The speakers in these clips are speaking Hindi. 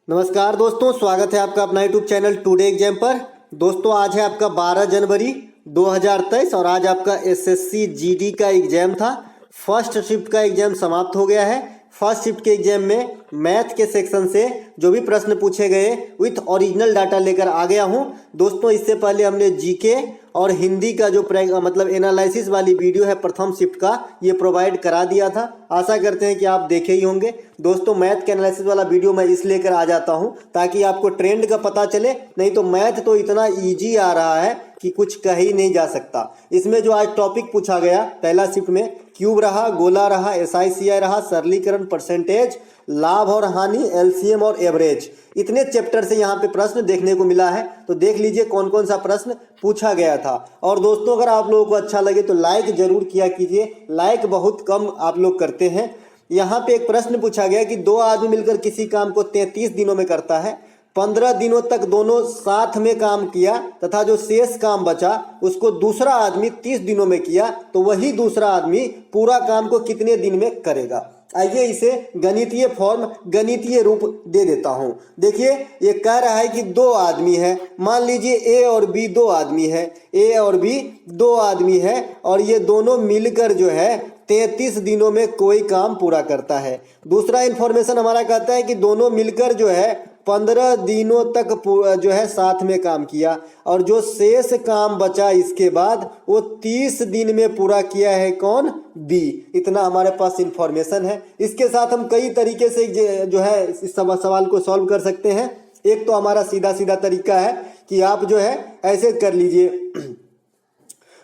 नमस्कार दोस्तों, स्वागत है आपका अपना यूट्यूब चैनल टुडे एग्जाम पर। दोस्तों आज है आपका 12 जनवरी 2023 और आज आपका एसएससी जीडी का एग्जाम था। फर्स्ट शिफ्ट का एग्जाम समाप्त हो गया है। फर्स्ट शिफ्ट के एग्जाम में मैथ के सेक्शन से जो भी प्रश्न पूछे गए विथ ओरिजिनल डाटा लेकर आ गया हूं। दोस्तों इससे पहले हमने जीके और हिंदी का जो मतलब एनालिसिस वाली वीडियो है प्रथम शिफ्ट का, ये प्रोवाइड करा दिया था। आशा करते हैं कि आप देखे ही होंगे। दोस्तों मैथ के एनालिसिस वाला वीडियो मैं इसलिए लेकर आ जाता हूं ताकि आपको ट्रेंड का पता चले, नहीं तो मैथ तो इतना ईजी आ रहा है कि कुछ कह ही नहीं जा सकता। इसमें जो आज टॉपिक पूछा गया पहला शिफ्ट में, क्यूब रहा, गोला रहा, SICI रहा, सरलीकरण, परसेंटेज, लाभ और हानि, LCM और एवरेज, इतने चैप्टर से यहाँ पे प्रश्न देखने को मिला है। तो देख लीजिए कौन कौन सा प्रश्न पूछा गया था। और दोस्तों अगर आप लोगों को अच्छा लगे तो लाइक जरूर किया कीजिए, लाइक बहुत कम आप लोग करते हैं। यहाँ पे एक प्रश्न पूछा गया कि दो आदमी मिलकर किसी काम को 33 दिनों में करता है, 15 दिनों तक दोनों साथ में काम किया तथा जो शेष काम बचा उसको दूसरा आदमी 30 दिनों में किया, तो वही दूसरा आदमी पूरा काम को कितने दिन में करेगा। आइए इसे गणितीय फॉर्म, गणितीय रूप दे देता हूं। देखिए ये कह रहा है कि दो आदमी है, मान लीजिए ए और बी दो आदमी है, ए और बी दो आदमी है और ये दोनों मिलकर जो है 33 दिनों में कोई काम पूरा करता है। दूसरा इंफॉर्मेशन हमारा कहता है कि दोनों मिलकर जो है 15 दिनों तक जो है साथ में काम किया और जो शेष काम बचा इसके बाद वो 30 दिन में पूरा किया है। कौन? बी। इतना हमारे पास इंफॉर्मेशन है। इसके साथ हम कई तरीके से जो है इस सवाल को सॉल्व कर सकते हैं। एक तो हमारा सीधा सीधा तरीका है कि आप जो है ऐसे कर लीजिए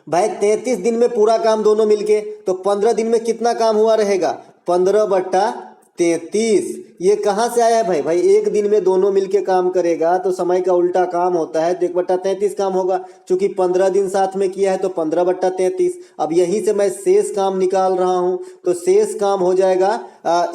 भाई 33 दिन में पूरा काम दोनों मिलके, तो 15 दिन में कितना काम हुआ रहेगा? 15/33। ये कहाँ से आया है भाई? एक दिन में दोनों मिलके काम करेगा तो समय का उल्टा काम होता है, तो 1/33 काम होगा। चूंकि 15 दिन साथ में किया है तो 15/33। अब यहीं से मैं शेष काम निकाल रहा हूं, तो शेष काम हो जाएगा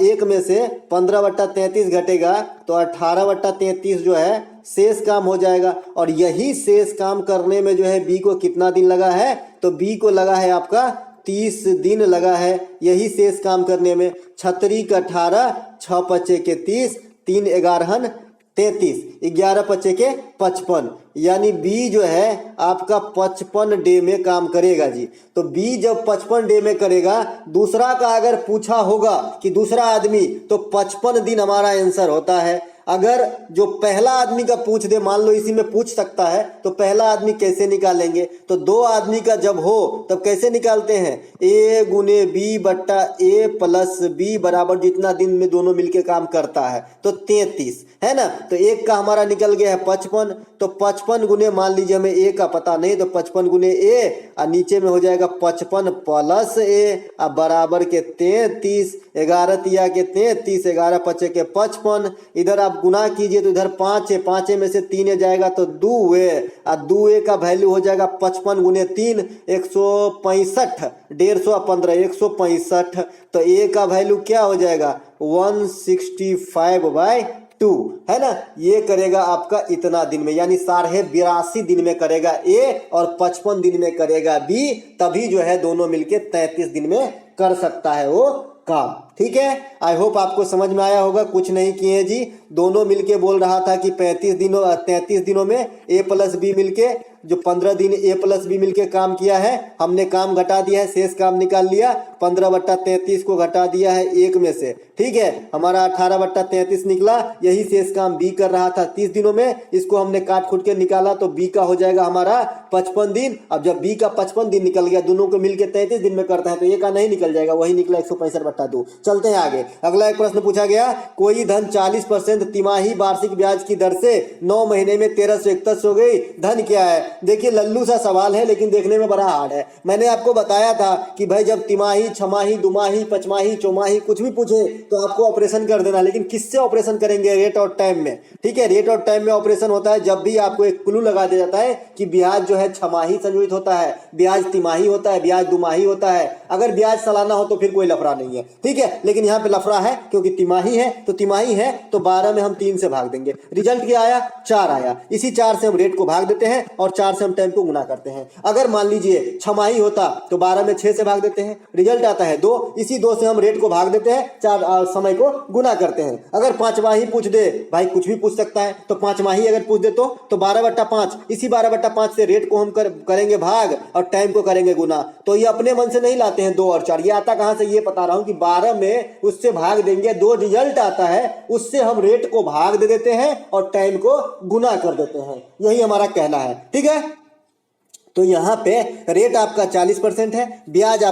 एक में से 15/33 घटेगा तो 18/33 जो है शेष काम हो जाएगा। और यही शेष काम करने में जो है बी को कितना दिन लगा है? तो बी को लगा है आपका 30 दिन लगा है यही शेष काम करने में। 36 का 18, 6 पचे के 30, 3 11 33, 11 पचे के 55, यानी बी जो है आपका 55 डे में काम करेगा जी। तो बी जब 55 डे में करेगा, दूसरा का अगर पूछा होगा कि दूसरा आदमी, तो 55 दिन हमारा आंसर होता है। अगर जो पहला आदमी का पूछ दे, मान लो इसी में पूछ सकता है, तो पहला आदमी कैसे निकालेंगे? तो दो आदमी का जब हो तब कैसे निकालते हैं? A गुने बी बट्टा ए प्लस बी बराबर जितना दिन में दोनों मिलके काम करता है, तो 33 है ना। तो एक का हमारा निकल गया है 55, तो 55 गुने, मान लीजिए हमें ए का पता नहीं, तो 55 गुने ए और नीचे में हो जाएगा 55 प्लस ए बराबर के 33, 11 तिया के 33, 11 पचे के 55। इधर आप गुना कीजिए तो इधर 5 है, 5 में से 3 जाएगा तो 2 है, और 2 का वैल्यू हो जाएगा 55 गुने 3, 165, 150 15, 165। तो ए का वैल्यू क्या हो जाएगा? 165/2 है ना। ये करेगा आपका इतना दिन में, यानी 82.5 दिन में करेगा ए और 55 दिन में करेगा बी। तभी जो है दोनों मिलके 33 दिन में कर सकता है वो काम। ठीक है, आई होप आपको समझ में आया होगा। कुछ नहीं किए जी, दोनों मिलके बोल रहा था कि 33 दिनों में ए प्लस बी मिलके, जो 15 दिन ए प्लस बी मिलके काम किया है, हमने काम घटा दिया है, शेष काम निकाल लिया। 15/33 को घटा दिया है एक में से, ठीक है, हमारा 18/33 निकला। यही शेष काम बी कर रहा था 30 दिनों में, इसको हमने काट खुट के निकाला तो बी का हो जाएगा हमारा 55 दिन। अब जब बी का 55 दिन निकल गया, दोनों को मिलके 33 दिन में करता है, तो ए का नहीं निकल जाएगा, वही निकला 165/2। चलते हैं आगे। अगला एक प्रश्न पूछा गया, कोई धन 40% तिमाही वार्षिक ब्याज की दर से 9 महीने में 1361 हो गई, धन क्या है? देखिए लल्लू सा सवाल है लेकिन देखने में बड़ा हार्ड है। मैंने आपको बताया था कि भाई जब तिमाही, छमाही, दुमाही, पचमाही, चौमाही कुछ भी पूछे तो आपको ऑपरेशन कर देना। लेकिन किससे ऑपरेशन करेंगे? रेट और टाइम में। ठीक है, रेट और टाइम में ऑपरेशन होता है जब भी आपको एक क्लू लगा दिया जाता है कि ब्याज जो है छमाही संयोजित होता है, ब्याज तिमाही होता है, ब्याज दुमाही होता है। अगर ब्याज सालाना हो तो फिर कोई लफड़ा नहीं है। ठीक है, लेकिन यहाँ पे लफड़ा है क्योंकि तिमाही है, तो तिमाही है तो 12 में हम 3 से भाग देंगे। रिजल्ट क्या आया? 4 आया। इसी 4 से हम रेट को भाग देते हैं और 4 से हम टाइम को गुना करते हैं। अगर मान लीजिए छमाही होता तो 12 में 6 से भाग देते हैं, रिजल्ट आता है 2। इसी 2 से हम रेट को भाग देते हैं, 4 समय को गुना करते हैं। अगर पांचवाही पूछ दे, भाई कुछ भी पूछ सकता है, तो पांचवाही अगर पूछ दे तो 12/5, इसी 12/5 से रेट को हम करेंगे भाग और टाइम को करेंगे गुना। तो ये अपने मन से नहीं लाते हैं 2 और 4, ये आता कहां से ये बता रहा हूं कि 12 में उससे भाग देंगे, 2 रिजल्ट आता है, उससे हम रेट को भाग दे देते हैं और टाइम को गुना कर देते हैं। यही हमारा कहना है, ठीक है। तो यहाँ पे रेट आपका 40% है, ब्याज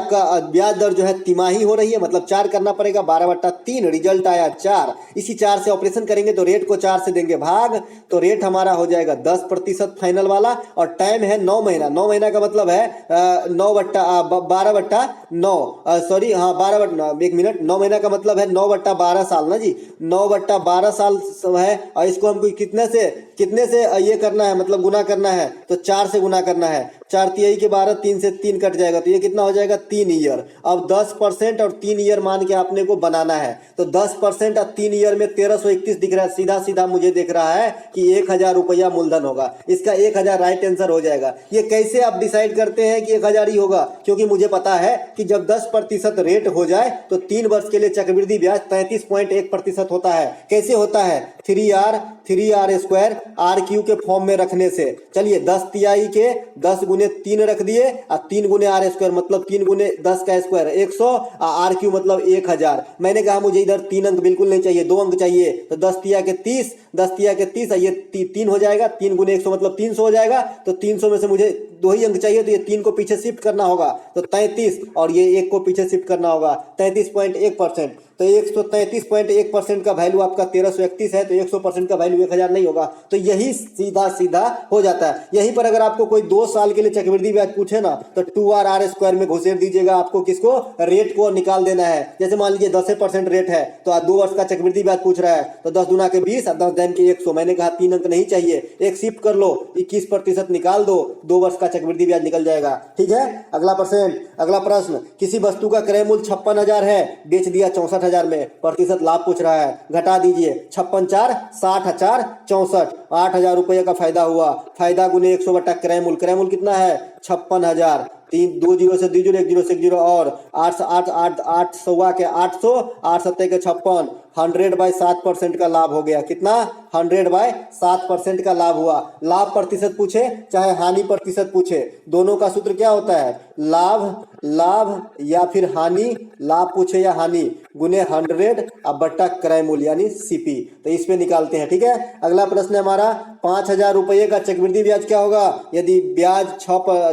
दर जो है तिमाही हो रही है, मतलब 4 करना पड़ेगा, 12/3, रिजल्ट आया 4। इसी 4 से ऑपरेशन करेंगे तो रेट को 4 से देंगे भाग, तो रेट हमारा हो जाएगा 10% फाइनल वाला। और टाइम है 9 महीना। 9 महीना का मतलब है 9 महीना का मतलब है 9/12 साल ना जी, 9/12 साल है। और इसको हमको कितने से ये करना है, मतलब गुना करना है, तो 4 से गुना करना है। 4 तिहाई के 12, 3 से 3 कट जाएगा, तो ये कितना हो जाएगा? 3 ईयर। अब 10% और 3 ईयर मान के आपने को बनाना है, तो 10% और 3 ईयर में 1331 दिख रहा है। सीधा सीधा मुझे दिख रहा है कि 1000 रुपया मूलधन होगा। इसका 1000 राइट आंसर हो जाएगा। ये कैसे आप डिसाइड करते हैं कि 1000 ही होगा? क्योंकि मुझे पता है कि जब 10% रेट हो जाए तो 3 वर्ष के लिए चक्रवृद्धि ब्याज 33.1% होता है। कैसे होता है? 3r² RQ के फॉर्म में रखने से। चलिए 10 तिहाई के 10 गुने 3 रख दिए और 3 गुने r² मतलब 3 गुने 10 का स्क्वायर 100, RQ मतलब 1000। मैंने कहा मुझे इधर 3 अंक बिल्कुल नहीं चाहिए, 2 अंक चाहिए, तो 10 तिया के 30, 10 तिया के 30, ये 3 हो जाएगा, 3 गुने 100 मतलब 300 हो जाएगा। तो 300 में से मुझे 2 ही अंक चाहिए, तो ये 3 को पीछे शिफ्ट करना होगा, तो 33, और ये 1 को पीछे शिफ्ट करना होगा, 33.1%। तो 133.1% का वैल्यू आपका 1331 है, तो 100% का वैल्यू 1000 नहीं होगा। तो यही सीधा सीधा हो जाता है। यहीं पर अगर आपको कोई 2 साल के लिए चक्रवृद्धि ब्याज पूछे ना, तो 2r² में घुसेड़ दीजिएगा। आपको किसको? रेट को निकाल देना है। जैसे मान लीजिए 10% रेट है, तो आप 2 वर्ष का चक्रवृद्धि ब्याज पूछ रहा है, तो 10 दूना के 20 और 10 दाम के 100। मैंने कहा 3 अंक नहीं चाहिए, एक शिफ्ट कर लो, 21% निकाल दो, 2 वर्ष का चक्रवृद्धि ब्याज निकल जाएगा, ठीक है। अगला प्रश्न, किसी वस्तु का क्रय मूल्य 56,000 है, बेच दिया 64,000 में, प्रतिशत लाभ पूछ रहा है। घटा दीजिए, 56/4 60 4 64, 8000 रुपये का फायदा हुआ। फायदा गुने 100 बटा क्रय मूल्य। क्रय मूल्य कितना है? 56,000। 3 2 0 से 2 0 1 0 से 1 0 और 8 8 8 8 सवा के 800, 8 7 के 56, 100/7% का लाभ हो गया। कितना? 100/7% का लाभ हुआ। लाभ प्रतिशत पूछे चाहे हानि प्रतिशत पूछे, दोनों का सूत्र क्या होता है? लाभ या फिर हानि, लाभ पूछे या हानि, गुने 100 अब बट्टा क्रय मूल्य यानी सीपी। तो इस पे निकालते हैं, ठीक है। अगला प्रश्न है हमारा, 5000 रुपये का चक्रवृद्धि ब्याज क्या होगा यदि ब्याज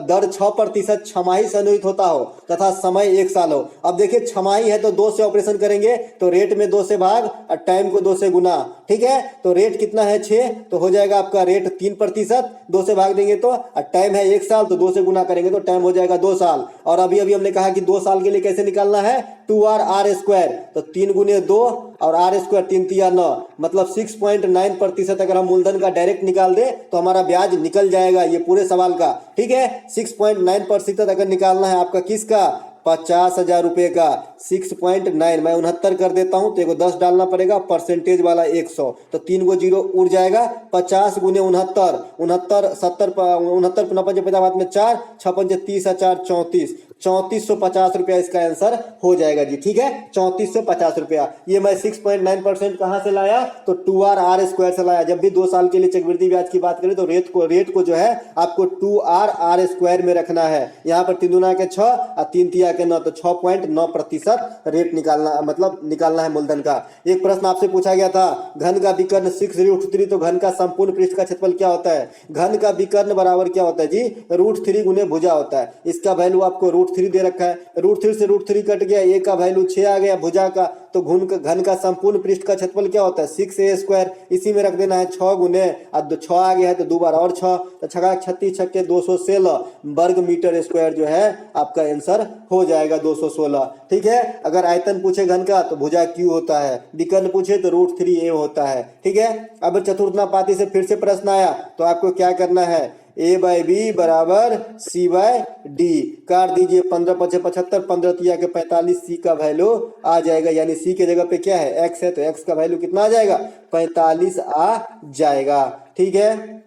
दर 6% छमाही से अनुहित होता हो तथा समय 1 साल हो। अब देखिए छमाही है तो 2 से ऑपरेशन करेंगे, तो रेट में 2 से भाग और टाइम को 2 से गुना, ठीक है। तो रेट कितना है? 6, तो हो जाएगा आपका रेट 3%, 2 से भाग देंगे तो, और टाइम है 1 साल, तो 2 से गुना करेंगे तो टाइम हो जाएगा 2 साल। और अभी हमने कहा कि 2 साल के लिए कैसे निकालना है? 2r², तो 3 गुने 2 और r² 3 तिया 9, मतलब 6.9% अगर हम मूलधन का डायरेक्ट निकाल दे तो हमारा ब्याज निकल जाएगा, ये पूरे सवाल का, ठीक है। 6.9% अगर निकालना है आपका किसका? 50,000 रुपये का। 6.9 मैं 69 कर देता हूं, तो एगो 10 डालना पड़ेगा, परसेंटेज वाला 100, तो 3 गो 0 उड़ जाएगा। 50 गुने 69, 69 70 69 59 50 में 4 56 30 4 34, 3450 रुपया इसका आंसर हो जाएगा जी, ठीक है। 3450 रुपया। ये मैं 6.9% कहां से लाया? तो 2r² से लाया। जब भी 2 साल के लिए चक्रवृद्धि ब्याज की बात करें तो रेट को जो है आपको 2r² में रखना है। यहाँ पर 3 दूना के 6 और 3 तिया के 9, तो 6.9% रेट निकालना है मूलधन का। एक प्रश्न आपसे पूछा गया था, घन का विकर्ण 6√3, तो घन का संपूर्ण पृष्ठ का क्षेत्रफल क्या होता है? घन का विकर्ण बराबर क्या होता है जी? √3 गुने भुजा होता है। इसका वैल्यू आपको √3 दे रखा है, √3 से √3 कट गया, ए का वैल्यू 6 आ गया भुजा का, तो घन का संपूर्ण पृष्ठ का क्षेत्रफल क्या होता है? 6a²। इसी में रख देना है 6 गुने, अब 6 आ गया है तो 2 बार और 6, तो 6 36 छक्के 216 वर्ग मीटर स्क्वायर जो है आपका आंसर हो जाएगा 216, ठीक है। अगर आयतन पूछे घन का तो भुजा Q होता है, विकर्ण पूछे तो √3a होता है, ठीक है। अब चतुर्थनापाती से फिर से प्रश्न आया तो आपको क्या करना है? ए बाई बी बराबर सी बाय डी। काट दीजिए, 15 पचे 75, 15 तिया के 45, सी का वैल्यू आ जाएगा, यानी सी के जगह पे क्या है एक्स है, तो एक्स का वैल्यू कितना आ जाएगा 45 आ जाएगा। ठीक है,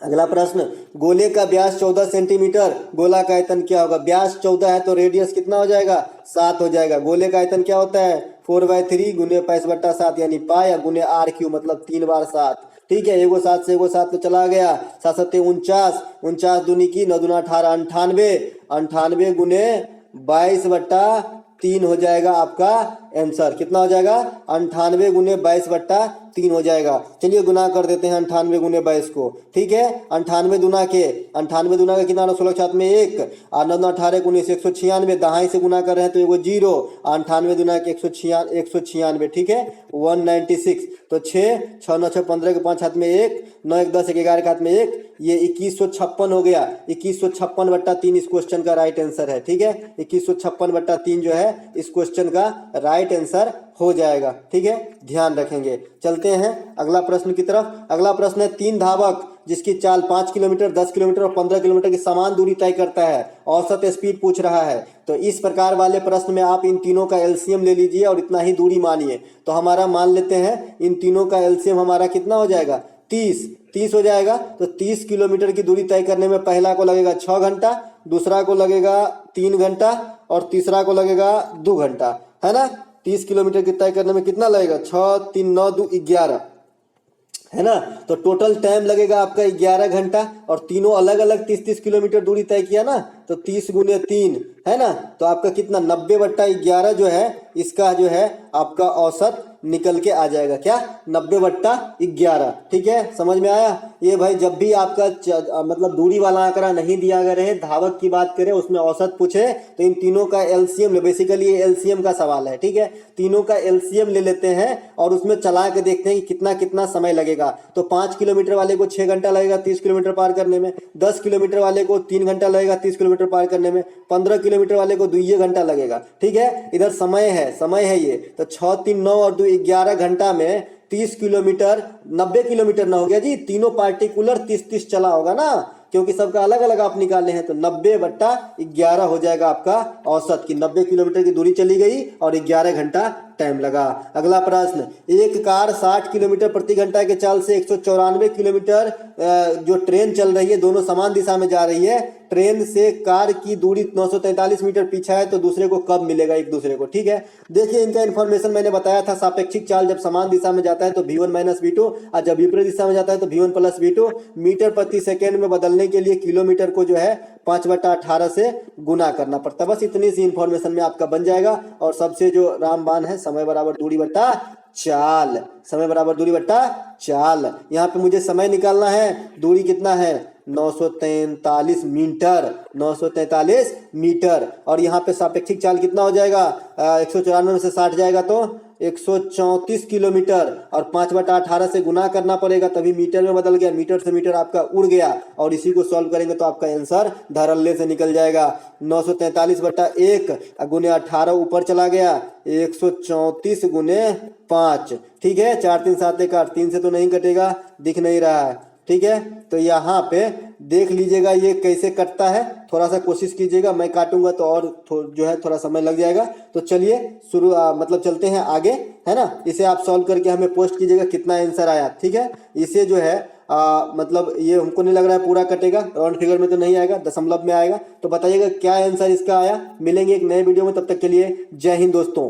अगला प्रश्न, गोले का व्यास 14 सेंटीमीटर, गोला का आयतन क्या होगा? व्यास 14 है तो रेडियस कितना हो जाएगा 7 हो जाएगा। गोले का आयतन क्या होता है 4/3 गुने 5/7 यानी पाई गुने आर क्यू मतलब 3 बार 7। ठीक है, एगो 7 से एगो 7 तो चला गया, 7 सत्ते 49, 49 दूनी की 9 दूना 18, 98, 98 गुने 22/3 हो जाएगा आपका आंसर। कितना हो जाएगा 98 गुने 22/3 हो जाएगा। चलिए गुना कर देते हैं 98 गुने 22 को। ठीक है, 98 दुना के 98 दुना का कितना 16 7 में 1 और 9 18 19 196, दहाई से गुना कर रहे हैं तो एगो 0, 98 दुना के 196। ठीक है, 196 तो 6 6 9 6 15 के 5 हाथ में 1, 9 1 10 1 11 के हाथ में 1, ये 2156 हो गया। 2156/3 इस क्वेश्चन का राइट आंसर है। ठीक है, 2156/3 जो है इस क्वेश्चन का राइट आंसर हो जाएगा। ठीक है, ध्यान रखेंगे। चलते हैं अगला प्रश्न की तरफ। अगला प्रश्न है, 3 धावक जिसकी चाल 5 किलोमीटर 10 किलोमीटर और 15 किलोमीटर की समान दूरी तय करता है, औसत स्पीड पूछ रहा है। तो इस प्रकार वाले प्रश्न में आप इन तीनों का एलसीएम ले लीजिए और इतना ही दूरी मानिए। तो हमारा मान लेते हैं इन तीनों का एलसीएम हमारा कितना हो जाएगा 30 हो जाएगा। तो 30 किलोमीटर की दूरी तय करने में पहला को लगेगा 6 घंटा, दूसरा को लगेगा 3 घंटा और तीसरा को लगेगा 2 घंटा, है ना। 30 किलोमीटर की तय करने में कितना लगेगा 6 3 9 2 11, है ना। तो टोटल टाइम लगेगा आपका 11 घंटा और तीनों अलग अलग 30-30 किलोमीटर दूरी तय किया ना, तो 30 गुने 3 है ना, तो आपका कितना 90/11 जो है इसका जो है आपका औसत निकल के आ जाएगा। क्या 90/11। ठीक है, समझ में आया। ये भाई जब भी आपका मतलब दूरी वाला आंकड़ा नहीं दिया गया रहे, धावक की बात करें उसमें औसत पूछे तो इन तीनों का एलसीएम ले, बेसिकली ये एलसीएम का सवाल है। ठीक है, तीनों का एलसीएम ले लेते हैं और उसमें चला के देखते हैं कि कितना कितना समय लगेगा। तो 5 किलोमीटर वाले को 6 घंटा लगेगा 30 किलोमीटर पार करने में, 10 किलोमीटर वाले को 3 घंटा लगेगा 30 किलोमीटर पार करने में, 15 किलोमीटर वाले को 2 घंटा लगेगा। ठीक है, इधर समय है ये, तो 6 3 9 और 2 11 घंटा में 30 किलोमीटर 90 किलोमीटर ना हो गया जी, तीनों पार्टिकुलर 30-30 चला होगा ना, क्योंकि सबका अलग अलग आप निकाले हैं। तो 90/11 हो जाएगा आपका औसत की 90 किलोमीटर की दूरी चली गई और 11 घंटा टाइम लगा। अगला प्रश्न, एक कार 60 किलोमीटर प्रति घंटा के चाल से 194 किलोमीटर जो ट्रेन चल रही है, दोनों समान दिशा में जा रही है। ट्रेन से कार की दूरी 943 मीटर पीछा है, तो दूसरे को कब मिलेगा एक दूसरे को। ठीक है, देखिए इनका इन्फॉर्मेशन मैंने बताया था, सापेक्षिक चाल जब समान दिशा में जाता है तो v1 - v2 और जब विपरीत दिशा में जाता है तो v1 + v2। मीटर प्रति सेकेंड में बदलने के लिए किलोमीटर को जो है 5/18 से गुना करना पड़ता है। बस इतनी सी इंफॉर्मेशन में आपका बन जाएगा। और सबसे जो रामबाण है, समय बराबर दूरी बट्टा चाल, समय बराबर दूरी बट्टा चाल। यहाँ पे मुझे समय निकालना है, दूरी कितना है 943 मीटर, 943 मीटर। और यहाँ पे सापेक्षिक चाल कितना हो जाएगा 194 में से 60 जाएगा तो 134 किलोमीटर और 5/18 से गुना करना पड़ेगा, तभी मीटर में बदल गया। मीटर से मीटर आपका उड़ गया और इसी को सॉल्व करेंगे तो आपका आंसर धड़ल्ले से निकल जाएगा। 943/1 गुने 18 ऊपर चला गया, 134 गुने 5। ठीक है, 4 3 7 1 8, 3 से तो नहीं कटेगा, दिख नहीं रहा है। ठीक है, तो यहाँ पे देख लीजिएगा ये कैसे कटता है, थोड़ा सा कोशिश कीजिएगा, मैं काटूंगा तो और जो है थोड़ा समय लग जाएगा। तो चलिए शुरू मतलब चलते हैं आगे, है ना। इसे आप सॉल्व करके हमें पोस्ट कीजिएगा कितना आंसर आया। ठीक है, इसे जो है मतलब ये हमको नहीं लग रहा है पूरा कटेगा, राउंड फिगर में तो नहीं आएगा, दशमलव में आएगा। तो बताइएगा क्या आंसर इसका आया। मिलेंगे एक नए वीडियो में, तब तक के लिए जय हिंद दोस्तों।